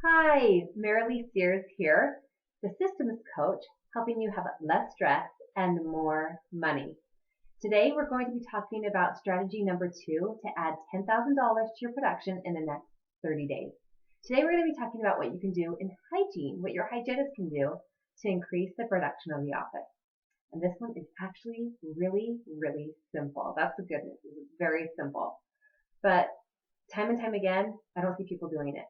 Hi, Marilee Sears here, the systems coach, helping you have less stress and more money. Today, we're going to be talking about strategy number 2 to add $10,000 to your production in the next 30 days. Today, we're going to be talking about what you can do in hygiene, what your hygienist can do to increase the production of the office. And this one is actually really, really simple. That's the good news. It's very simple. But time and time again, I don't see people doing it.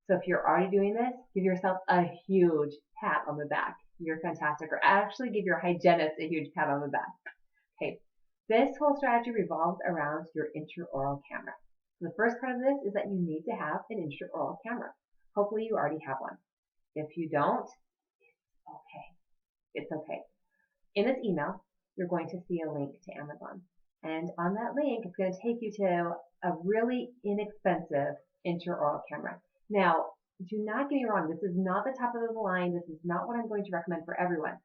So if you're already doing this, give yourself a huge pat on the back. You're fantastic. Or actually give your hygienist a huge pat on the back. Okay. This whole strategy revolves around your intraoral camera. So the first part of this is that you need to have an intraoral camera. Hopefully you already have one. If you don't, it's okay. It's okay. In this email, you're going to see a link to Amazon. And on that link, it's going to take you to a really inexpensive intraoral camera. Now, do not get me wrong. This is not the top of the line. This is not what I'm going to recommend for everyone.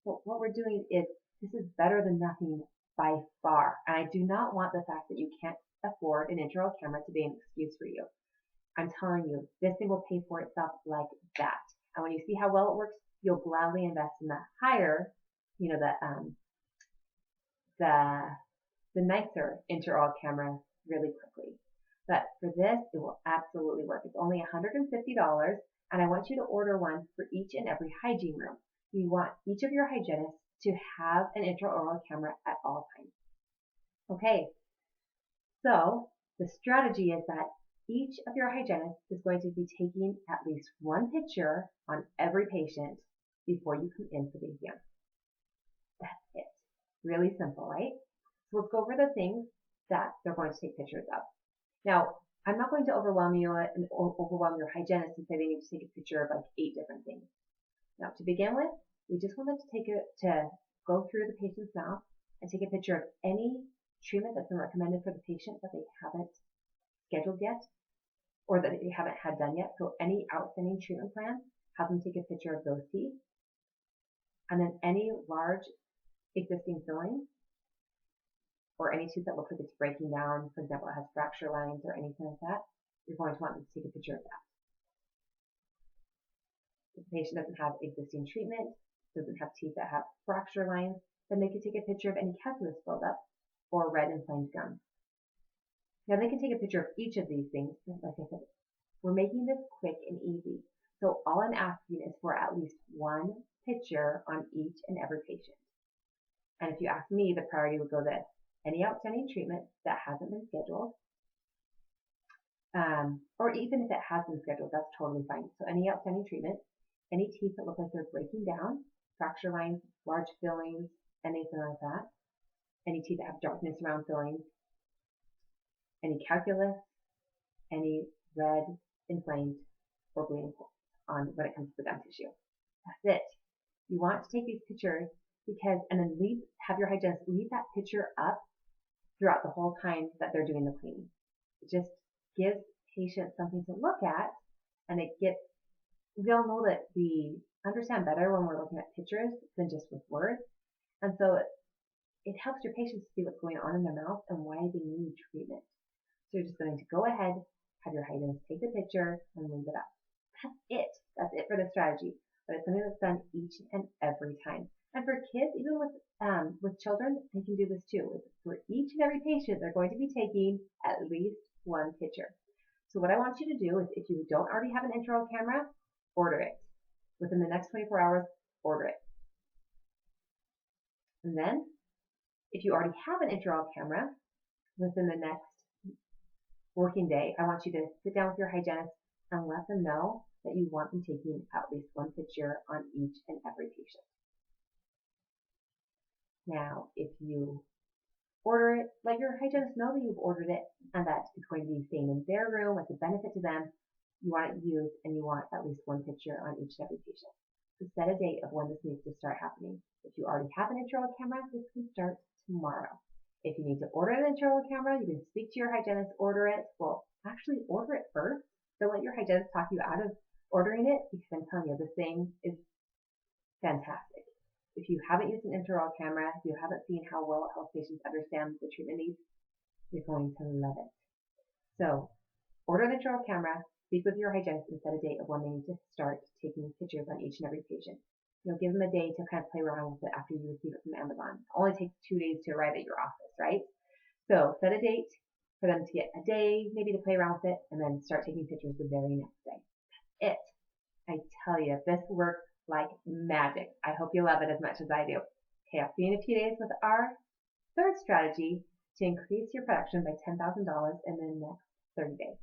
But what we're doing is this is better than nothing by far. And I do not want the fact that you can't afford an intraoral camera to be an excuse for you. I'm telling you, this thing will pay for itself like that. And when you see how well it works, you'll gladly invest in the higher, the nicer intraoral camera really quickly. But for this, it will absolutely work. It's only $150, and I want you to order one for each and every hygiene room. You want each of your hygienists to have an intraoral camera at all times. Okay, so the strategy is that each of your hygienists is going to be taking at least one picture on every patient before you come in for the exam. That's it. Really simple, right? So let's go over the things that they're going to take pictures of. Now, I'm not going to overwhelm you and overwhelm your hygienist and say they need to take a picture of like 8 different things. Now, to begin with, we just want them to go through the patient's mouth and take a picture of any treatment that's been recommended for the patient that they haven't scheduled yet or that they haven't had done yet. So any outstanding treatment plan, have them take a picture of those teeth. And then any large existing fillings or any tooth that looks like it's breaking down, for example, it has fracture lines or anything like that, you're going to want them to take a picture of that. If the patient doesn't have existing treatment, doesn't have teeth that have fracture lines, then they can take a picture of any calculus buildup or red inflamed gums. Now they can take a picture of each of these things. Like I said, we're making this quick and easy. So all I'm asking is for at least one picture on each and every patient. And if you ask me, the priority would go this. Any outstanding treatment that hasn't been scheduled, or even if it has been scheduled, that's totally fine. So any outstanding treatment, any teeth that look like they're breaking down, fracture lines, large fillings, anything like that, any teeth that have darkness around fillings, any calculus, any red, inflamed, or bleeding on when it comes to the gum tissue. That's it. You want to take these pictures because, and then have your hygienist leave that picture up throughout the whole time that they're doing the cleaning. It just gives patients something to look at, and they'll know that we understand better when we're looking at pictures than just with words. And so it helps your patients see what's going on in their mouth and why they need treatment. So you're just going to go ahead, have your hygienist take the picture and leave it up. That's it. That's it for the strategy. But it's something that's done each and every time. And for kids, even with children, they can do this too. For each and every patient, they're going to be taking at least one picture. So what I want you to do is, if you don't already have an intraoral camera, order it. Within the next 24 hours, order it. And then, if you already have an intraoral camera, within the next working day, I want you to sit down with your hygienist and let them know that you want them taking at least one picture on each and every patient. Now, if you order it, let your hygienist know that you've ordered it and that it's going to be staying in their room as a benefit to them. You want it used and you want at least one picture on each and every patient. So set a date of when this needs to start happening. If you already have an intraoral camera, this can start tomorrow. If you need to order an intraoral camera, you can speak to your hygienist, order it. Well, actually order it first. Don't let your hygienist talk you out of ordering it, because I'm telling you, this thing is fantastic. If you haven't used an intraoral camera, if you haven't seen how well it helps patients understand the treatment needs, you're going to love it. So order an intraoral camera, Speak with your hygienist and set a date of when they need to start taking pictures on each and every patient. Give them a day to kind of play around with it after you receive it from Amazon. It only takes 2 days to arrive at your office, right? So set a date for them to get a day, maybe to play around with it, and then start taking pictures the very next day. That's it. I tell you, this works like magic. I hope you love it as much as I do. Okay, I'll see you in a few days with our third strategy to increase your production by $10,000 in the next 30 days.